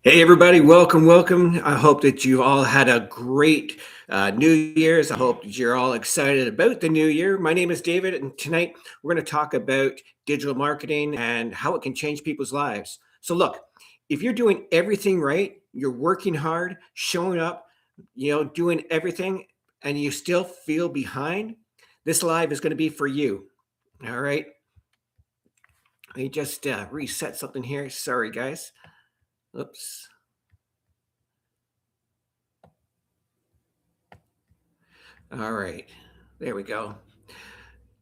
Hey, everybody, welcome, welcome. I hope that you all had a great New Year's. I hope that you're all excited about the new year. My name is David, and tonight we're going to talk about digital marketing and how it can change people's lives. So, look, if you're doing everything right, you're working hard, showing up, doing everything, and you still feel behind, this live is going to be for you. All right. Let me just reset something here. Sorry, guys. Oops. All right. There we go.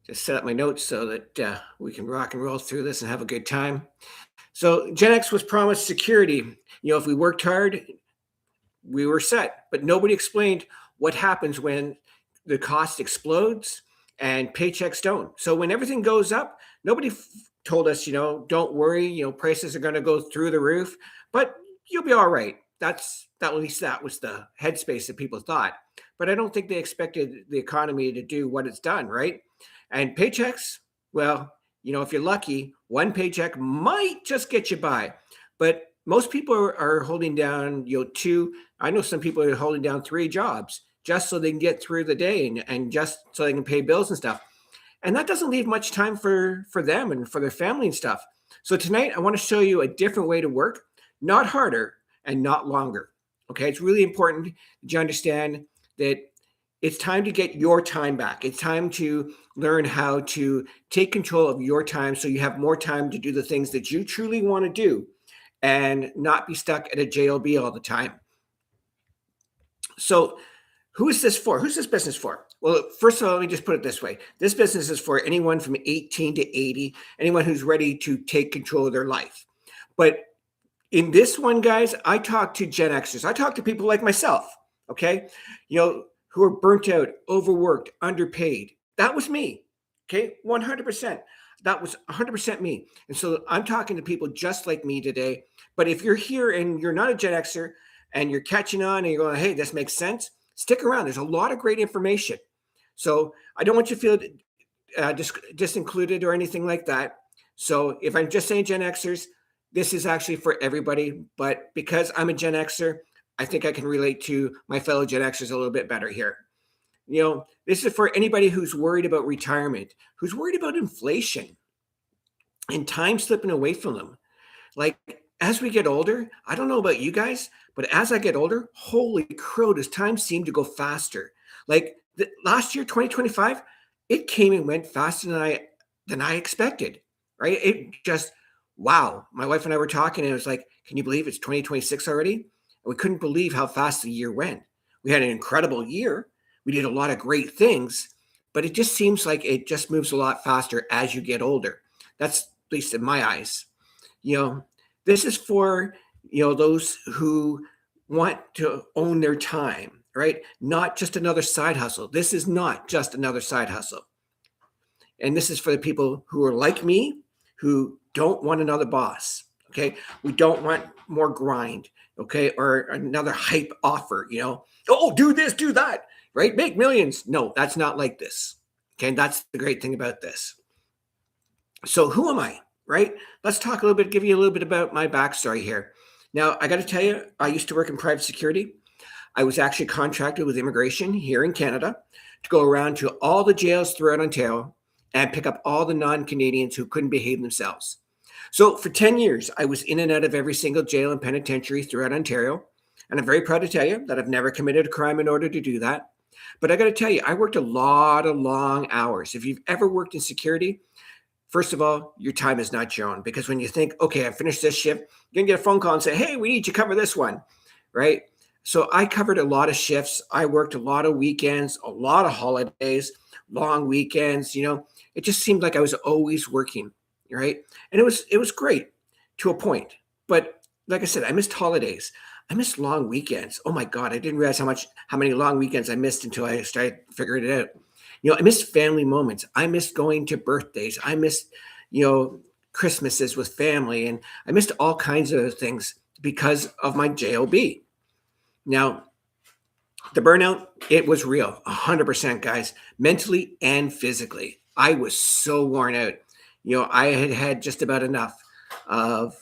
Just set up my notes so that we can rock and roll through this and have a good time. So, Gen X was promised security. If we worked hard, we were set, but nobody explained what happens when the cost explodes and paychecks don't. So, when everything goes up, nobody told us, don't worry, prices are going to go through the roof, but you'll be all right. At least that was the headspace that people thought. But I don't think they expected the economy to do what it's done, right? And paychecks, well, if you're lucky, one paycheck might just get you by. But most people are holding down, two. I know some people are holding down three jobs just so they can get through the day and just so they can pay bills and stuff. And that doesn't leave much time for them and for their family and stuff. So tonight I want to show you a different way to work, not harder and not longer. Okay, it's really important that you understand that it's time to get your time back. It's time to learn how to take control of your time so you have more time to do the things that you truly want to do and not be stuck at a job all the time. So, who is this for? Who's this business for? Well, first of all, let me just put it this way. This business is for anyone from 18 to 80, anyone who's ready to take control of their life. But in this one, guys, I talk to Gen Xers. I talk to people like myself, okay? Who are burnt out, overworked, underpaid. That was me, okay? 100%. That was 100% me. And so I'm talking to people just like me today. But if you're here and you're not a Gen Xer and you're catching on and you're going, hey, this makes sense, stick around. There's a lot of great information. So I don't want you to feel disincluded or anything like that. So if I'm just saying Gen Xers, this is actually for everybody. But because I'm a Gen Xer, I think I can relate to my fellow Gen Xers a little bit better here. This is for anybody who's worried about retirement, who's worried about inflation and time slipping away from them. Like, as we get older, I don't know about you guys, but as I get older, holy crow, does time seem to go faster. Like last year, 2025, it came and went faster than I expected, right? It just, wow. My wife and I were talking and it was like, can you believe it's 2026 already? And we couldn't believe how fast the year went. We had an incredible year. We did a lot of great things, but it just seems like it just moves a lot faster as you get older. That's at least in my eyes. You know, this is for, those who want to own their time, right? Not just another side hustle. This is not just another side hustle. And this is for the people who are like me, who don't want another boss. Okay. We don't want more grind. Okay. Or another hype offer, oh, do this, do that, right? Make millions. No, that's not like this. Okay. And that's the great thing about this. So who am I? Right? Let's talk a little bit, give you a little bit about my backstory here. Now, I got to tell you, I used to work in private security. I was actually contracted with immigration here in Canada to go around to all the jails throughout Ontario and pick up all the non-Canadians who couldn't behave themselves. So for 10 years, I was in and out of every single jail and penitentiary throughout Ontario. And I'm very proud to tell you that I've never committed a crime in order to do that. But I got to tell you, I worked a lot of long hours. If you've ever worked in security, first of all, your time is not your own, because when you think, okay, I finished this shift, you're going to get a phone call and say, hey, we need you to cover this one, right? So I covered a lot of shifts. I worked a lot of weekends, a lot of holidays, long weekends. It just seemed like I was always working, right? And it was great to a point. But like I said, I missed holidays. I missed long weekends. Oh my God, I didn't realize how many long weekends I missed until I started figuring it out. I missed family moments. I missed going to birthdays. I missed, Christmases with family. And I missed all kinds of things because of my JOB. Now, the burnout, it was real, 100%, guys, mentally and physically. I was so worn out. I had had just about enough of,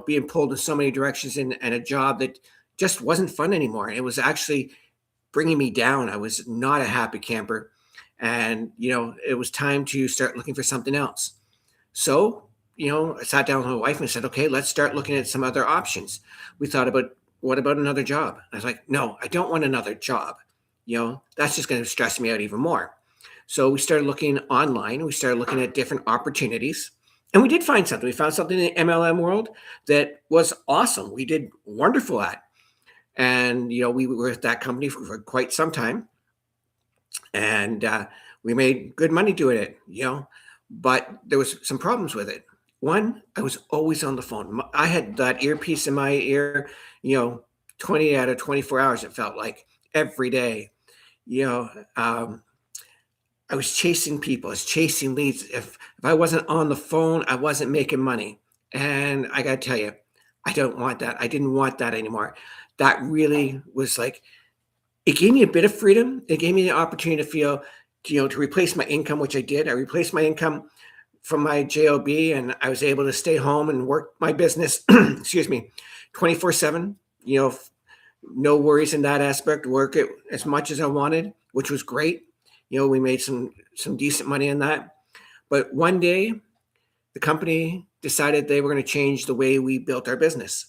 being pulled in so many directions and a job that just wasn't fun anymore. It was actually bringing me down. I was not a happy camper. And, it was time to start looking for something else. So, I sat down with my wife and said, okay, let's start looking at some other options. We thought about, what about another job? I was like, no, I don't want another job. That's just going to stress me out even more. So we started looking online. We started looking at different opportunities. And we did find something. We found something in the MLM world that was awesome. We did wonderful at. And, we were at that company for quite some time. And we made good money doing it, but there was some problems with it. One, I was always on the phone. I had that earpiece in my ear, 20 out of 24 hours, it felt like every day. You know, um, I was chasing people, I was chasing leads. If I wasn't on the phone, I wasn't making money. And I got to tell you, I don't want that. I didn't want that anymore. That really was like, it gave me a bit of freedom. It gave me the opportunity to feel, to replace my income, which I did. I replaced my income from my job, and I was able to stay home and work my business, excuse me, 24/7. No worries in that aspect. Work it as much as I wanted, which was great. We made some decent money on that. But one day, the company decided they were going to change the way we built our business.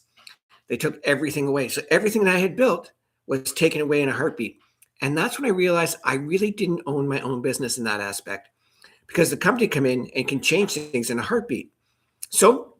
They took everything away. So everything that I had built was taken away in a heartbeat. And that's when I realized I really didn't own my own business in that aspect, because the company come in and can change things in a heartbeat. So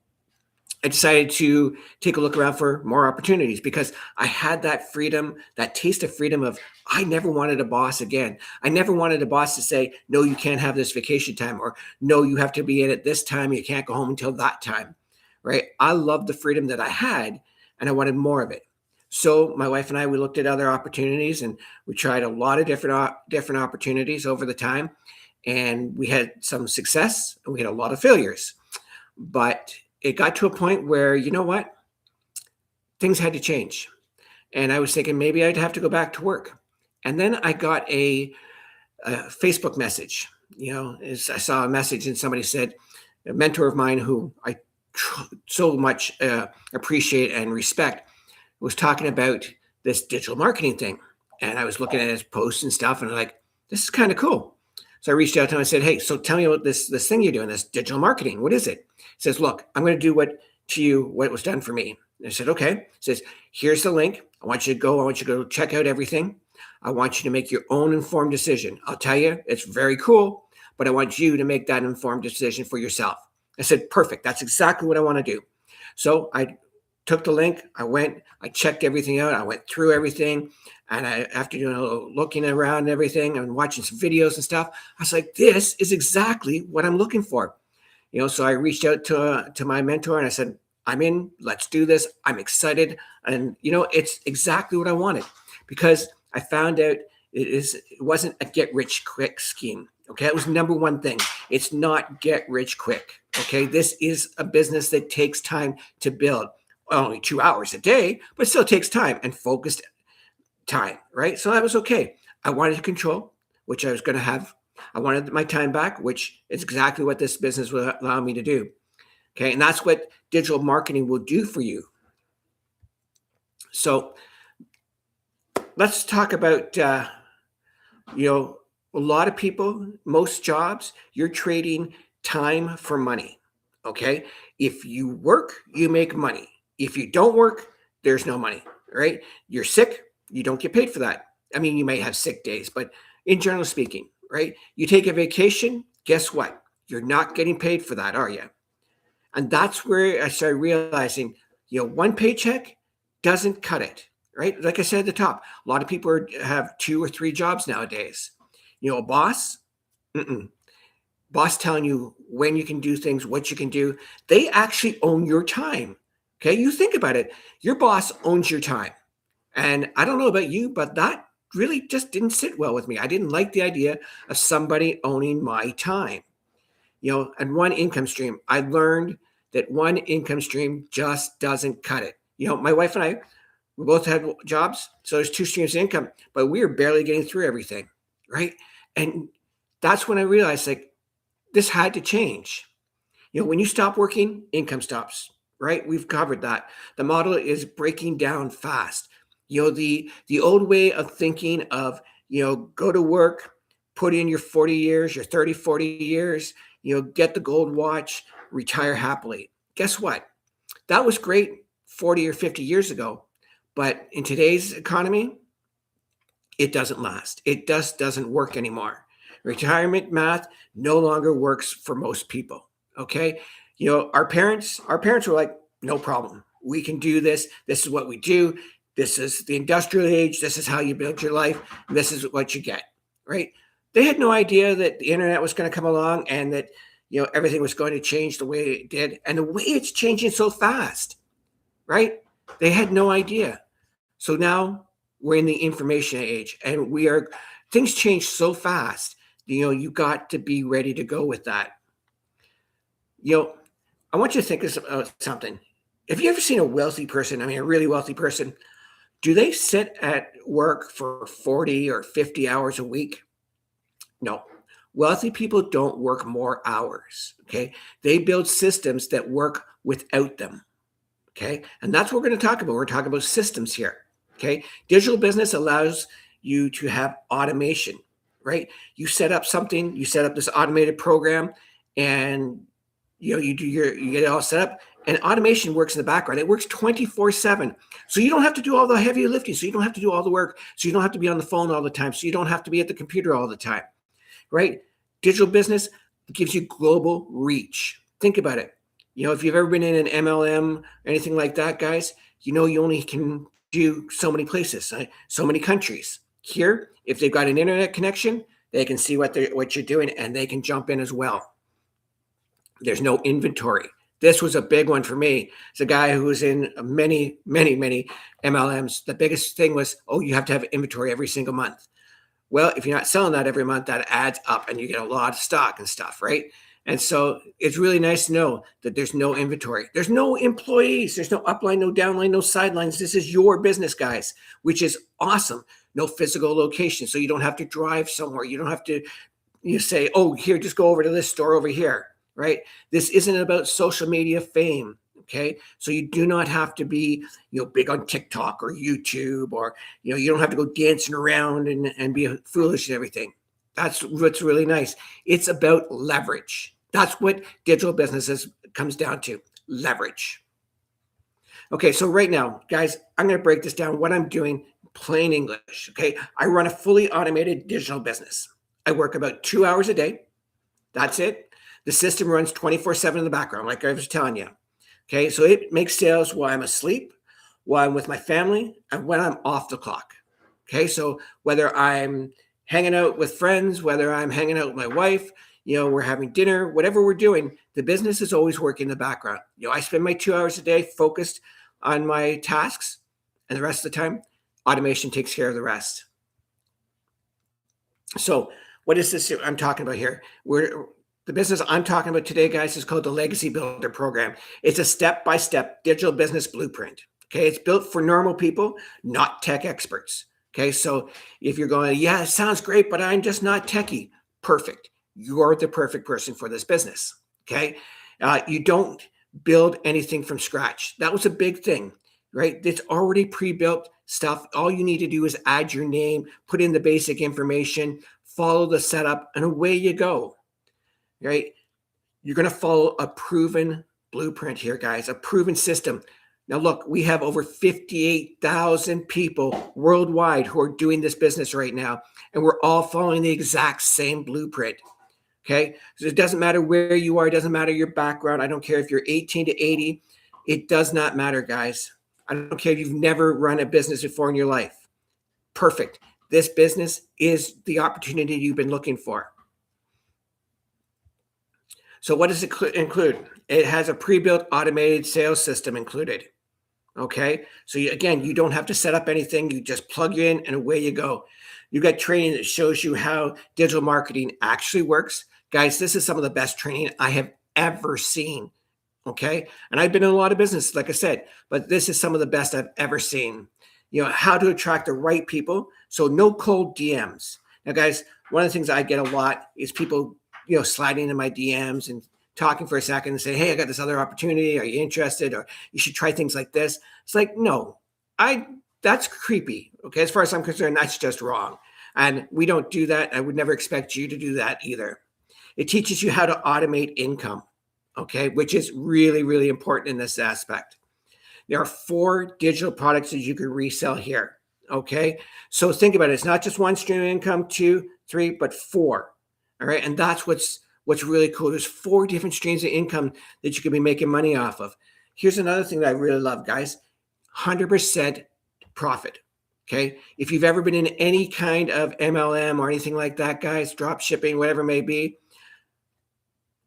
I decided to take a look around for more opportunities, because I had that freedom, that taste of freedom of, I never wanted a boss again. I never wanted a boss to say, no, you can't have this vacation time, or no, you have to be in at this time. You can't go home until that time, right? I loved the freedom that I had, and I wanted more of it. So my wife and I, we looked at other opportunities, and we tried a lot of different opportunities over the time. And we had some success and we had a lot of failures. But it got to a point where, you know what? Things had to change. And I was thinking maybe I'd have to go back to work. And then I got a Facebook message. As I saw a message and somebody said, a mentor of mine who I so much appreciate and respect was talking about this digital marketing thing. And I was looking at his posts and stuff, and I'm like, this is kind of cool. So I reached out to him and said, hey, so tell me about this thing you're doing, this digital marketing. What is it? He says, look, I'm going to do what was done for me. And I said, okay. He says, here's the link. I want you to go check out everything. I want you to make your own informed decision. I'll tell you, it's very cool, but I want you to make that informed decision for yourself. I said, perfect. That's exactly what I want to do. So I took the link. I checked everything out. I went through everything. And after looking around and everything and watching some videos and stuff, I was like, this is exactly what I'm looking for. So I reached out to my mentor and I said, I'm in, let's do this. I'm excited. And, it's exactly what I wanted, because I found out it wasn't a get rich quick scheme. Okay. That was number one thing. It's not get rich quick. Okay. This is a business that takes time to build. Only 2 hours a day, but still takes time and focused time, right? So that was okay. I wanted control, which I was going to have. I wanted my time back, which is exactly what this business will allow me to do. Okay. And that's what digital marketing will do for you. So let's talk about, a lot of people, most jobs, you're trading time for money. Okay. If you work, you make money. If you don't work, there's no money, right? You're sick, you don't get paid for that. I mean, you may have sick days, but in general speaking, right? You take a vacation, guess what? You're not getting paid for that, are you? And that's where I started realizing, one paycheck doesn't cut it, right? Like I said at the top, a lot of people have 2 or 3 jobs nowadays. A boss, boss telling you when you can do things, what you can do. They actually own your time. Okay, you think about it. Your boss owns your time. And I don't know about you, but that really just didn't sit well with me. I didn't like the idea of somebody owning my time. And one income stream. I learned that one income stream just doesn't cut it. My wife and I, we both had jobs. So there's 2 streams of income, but we were barely getting through everything, right? And that's when I realized, like, this had to change. When you stop working, income stops. right? We've covered that. The model is breaking down fast. The old way of thinking of, go to work, put in your 40 years, your 30, 40 years, get the gold watch, retire happily. Guess what? That was great 40 or 50 years ago. But in today's economy, it doesn't last. It just doesn't work anymore. Retirement math no longer works for most people. Okay. Our parents were like, no problem. We can do this. This is what we do. This is the industrial age. This is how you build your life. This is what you get. Right. They had no idea that the internet was going to come along and that, everything was going to change the way it did and the way it's changing so fast. Right. They had no idea. So now we're in the information age and things change so fast. You got to be ready to go with that. I want you to think of something. Have you ever seen a wealthy person? I mean, a really wealthy person. Do they sit at work for 40 or 50 hours a week? No. Wealthy people don't work more hours. Okay. They build systems that work without them. Okay. And that's what we're going to talk about. We're talking about systems here. Okay. Digital business allows you to have automation, right? You set up this automated program and you get it all set up and automation works in the background. It works 24/7. So you don't have to do all the heavy lifting. So you don't have to do all the work. So you don't have to be on the phone all the time. So you don't have to be at the computer all the time, right? Digital business gives you global reach. Think about it. If you've ever been in an MLM or anything like that, guys, you only can do so many places, right? So many countries. Here, if they've got an internet connection, they can see what you're doing and they can jump in as well. There's no inventory. This was a big one for me. It's a guy who was in many, many, many MLMs. The biggest thing was, you have to have inventory every single month. Well, if you're not selling that every month, that adds up and you get a lot of stock and stuff, right? And so it's really nice to know that there's no inventory. There's no employees. There's no upline, no downline, no sidelines. This is your business, guys, which is awesome. No physical location. So you don't have to drive somewhere. You don't have to say, here, just go over to this store over here, right? This isn't about social media fame. Okay. So you do not have to be, big on TikTok or YouTube or, you don't have to go dancing around and be foolish and everything. That's what's really nice. It's about leverage. That's what digital businesses comes down to, leverage. Okay. So right now, guys, I'm going to break this down, what I'm doing, plain English. Okay. I run a fully automated digital business. I work about 2 hours a day. That's it. The system runs 24/7 in the background, like I was telling you. Okay, so it makes sales while I'm asleep, while I'm with my family, and when I'm off the clock. Okay, so whether I'm hanging out with friends, whether I'm hanging out with my wife, we're having dinner, whatever we're doing, the business is always working in the background. I spend my 2 hours a day focused on my tasks, and the rest of the time, automation takes care of the rest. So what is this I'm talking about here? The business I'm talking about today, guys, is called the Legacy Builder Program. It's a step-by-step digital business blueprint. Okay, it's built for normal people, not tech experts. Okay, so if you're going, yeah, it sounds great, but I'm just not techie. Perfect. You're the perfect person for this business. Okay, you don't build anything from scratch. That was a big thing, right? It's already pre-built stuff. All you need to do is add your name, put in the basic information, follow the setup, and away you go. Right? You're going to follow a proven blueprint here, guys, a proven system. Now, look, we have over 58,000 people worldwide who are doing this business right now, and we're all following the exact same blueprint. Okay? So it doesn't matter where you are. It doesn't matter your background. I don't care if you're 18 to 80. It does not matter, guys. I don't care if you've never run a business before in your life. Perfect. This business is the opportunity you've been looking for. So what does it include? It has a pre-built automated sales system included. Okay. So you don't have to set up anything. You just plug in and away you go. You got training that shows you how digital marketing actually works. Guys, this is some of the best training I have ever seen. Okay. And I've been in a lot of business, like I said, but this is some of the best I've ever seen. How to attract the right people. So no cold DMs. Now, guys, one of the things I get a lot is people sliding in my DMs and talking for a second and say, hey, I got this other opportunity. Are you interested? Or you should try things like this. It's like, no, that's creepy. Okay. As far as I'm concerned, that's just wrong. And we don't do that. I would never expect you to do that either. It teaches you how to automate income. Okay. Which is really, really important in this aspect. There are 4 digital products that you can resell here. Okay. So think about it. It's not just one stream of income, 2, 3, but 4. All right. And that's what's really cool. There's 4 different streams of income that you can be making money off of. Here's another thing that I really love, guys. 100% profit. Okay. If you've ever been in any kind of MLM or anything like that, guys, drop shipping, whatever it may be,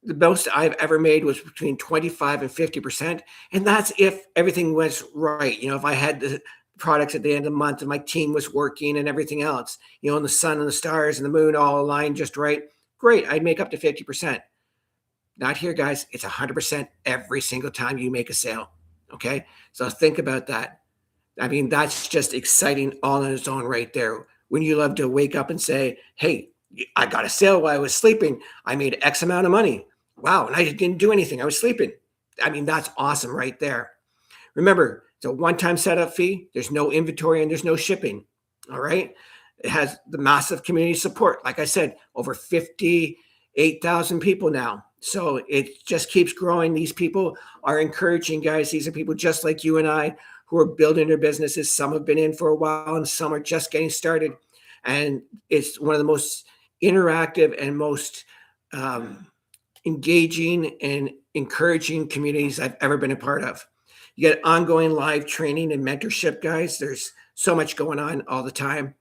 the most I've ever made was between 25 and 50%. And that's if everything was right. If I had the products at the end of the month and my team was working and everything else, and the sun and the stars and the moon all aligned just right, great. I'd make up to 50%. Not here, guys. It's 100% every single time you make a sale. Okay. So think about that. I mean, that's just exciting all on its own right there. When you love to wake up and say, hey, I got a sale while I was sleeping. I made X amount of money. Wow. And I didn't do anything. I was sleeping. I mean, that's awesome right there. Remember, it's a one-time setup fee. There's no inventory and there's no shipping. All right. It has the massive community support. Like I said, over 58,000 people now. So it just keeps growing. These people are encouraging, guys. These are people just like you and I who are building their businesses. Some have been in for a while and some are just getting started. And it's one of the most interactive and most engaging and encouraging communities I've ever been a part of. You get ongoing live training and mentorship, guys. There's so much going on all the time.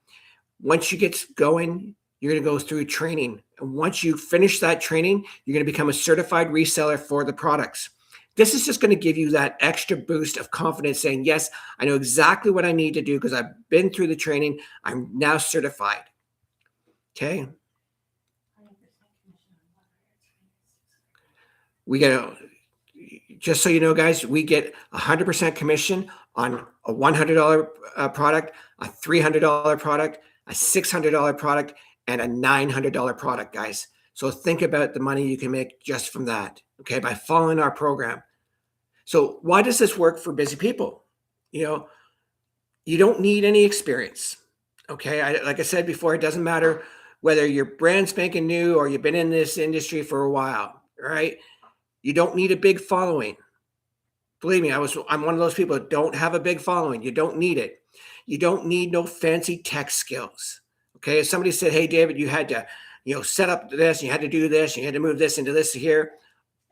Once you get going, you're going to go through training. And once you finish that training, you're going to become a certified reseller for the products. This is just going to give you that extra boost of confidence saying, yes, I know exactly what I need to do because I've been through the training. I'm now certified. Okay. We get, just so you know, guys, we get 100% commission on a $100 product, a $300 product, a $600 product, and a $900 product, guys. So think about the money you can make just from that, okay, by following our program. So why does this work for busy people? You don't need any experience, okay? Like I said before, it doesn't matter whether you're brand spanking new or you've been in this industry for a while, right? You don't need a big following. Believe me, I'm one of those people that don't have a big following. You don't need it. You don't need no fancy tech skills. Okay. If somebody said, hey, David, you had to, set up this, you had to do this, you had to move this into this here,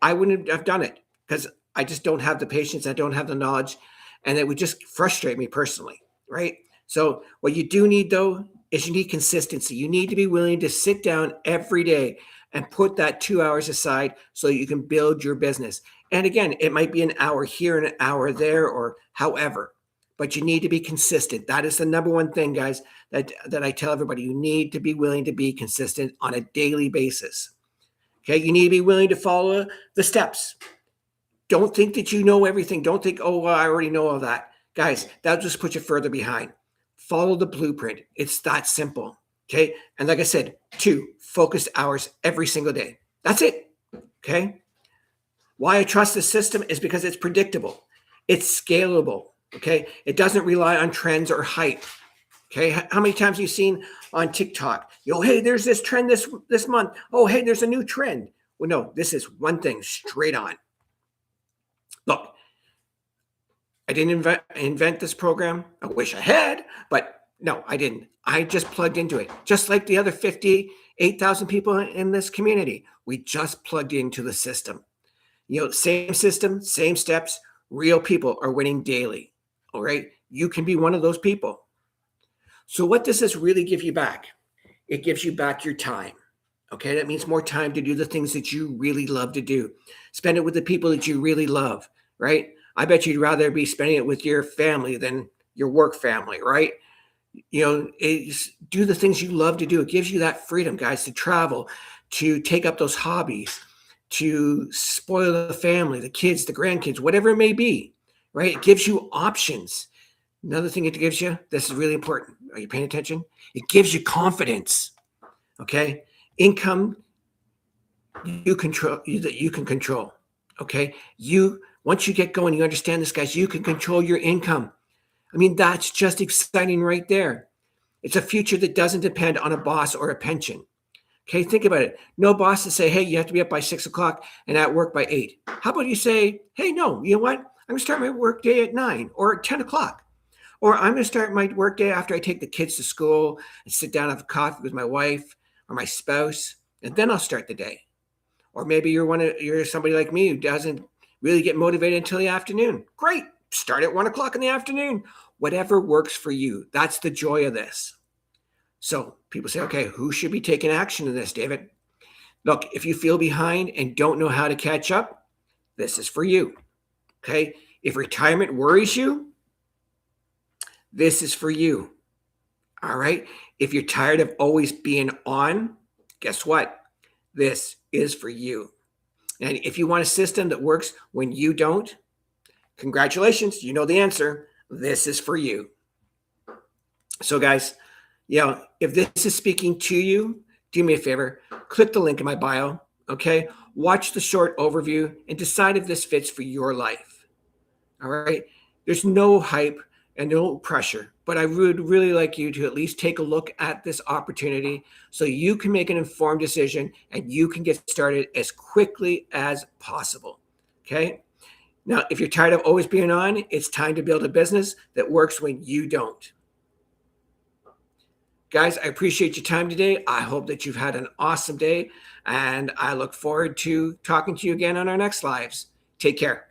I wouldn't have done it because I just don't have the patience. I don't have the knowledge. And it would just frustrate me personally. Right. So what you do need, though, is you need consistency. You need to be willing to sit down every day and put that 2 hours aside so you can build your business. And again, it might be an hour here and an hour there or however, but you need to be consistent. That is the number one thing, guys, that I tell everybody. You need to be willing to be consistent on a daily basis. Okay. You need to be willing to follow the steps. Don't think that you know everything. Don't think, oh, well, I already know all that. Guys, that'll just put you further behind. Follow the blueprint. It's that simple. Okay. And like I said, 2 focused hours every single day. That's it. Okay. Why I trust the system is because it's predictable. It's scalable. Okay. It doesn't rely on trends or hype. Okay. How many times have you seen on TikTok, hey, there's this trend this month. Oh, hey, there's a new trend. Well, no, this is one thing straight on. Look, I didn't invent this program. I wish I had, but no, I didn't. I just plugged into it. Just like the other 58,000 people in this community. We just plugged into the system. Same system, same steps. Real people are winning daily. All right. You can be one of those people. So what does this really give you back? It gives you back your time. Okay. That means more time to do the things that you really love to do. Spend it with the people that you really love, right? I bet you'd rather be spending it with your family than your work family, right? Do the things you love to do. It gives you that freedom, guys, to travel, to take up those hobbies, to spoil the family, the kids, the grandkids, whatever it may be, right? It gives you options. Another thing it gives you, this is really important. Are you paying attention? It gives you confidence, okay? Income you control that you can control. Okay. Once you get going, you understand this, guys, you can control your income. I mean, that's just exciting right there. It's a future that doesn't depend on a boss or a pension. Okay, think about it. No boss to say, hey, you have to be up by 6 o'clock and at work by 8. How about you say, hey, no, you know what? I'm going to start my work day at 9 or at 10 o'clock. Or I'm going to start my work day after I take the kids to school and sit down and have coffee with my wife or my spouse, and then I'll start the day. Or maybe you're somebody like me who doesn't really get motivated until the afternoon. Great. Start at 1 o'clock in the afternoon. Whatever works for you. That's the joy of this. So people say, okay, who should be taking action in this, David? Look, if you feel behind and don't know how to catch up, this is for you. Okay. If retirement worries you, this is for you. All right. If you're tired of always being on, guess what? This is for you. And if you want a system that works when you don't, congratulations, you know the answer. This is for you. So, guys, if this is speaking to you, do me a favor, click the link in my bio, okay? Watch the short overview and decide if this fits for your life. All right? There's no hype and no pressure, but I would really like you to at least take a look at this opportunity so you can make an informed decision and you can get started as quickly as possible. Okay? Now, if you're tired of always being on, it's time to build a business that works when you don't. Guys, I appreciate your time today. I hope that you've had an awesome day, and I look forward to talking to you again on our next lives. Take care.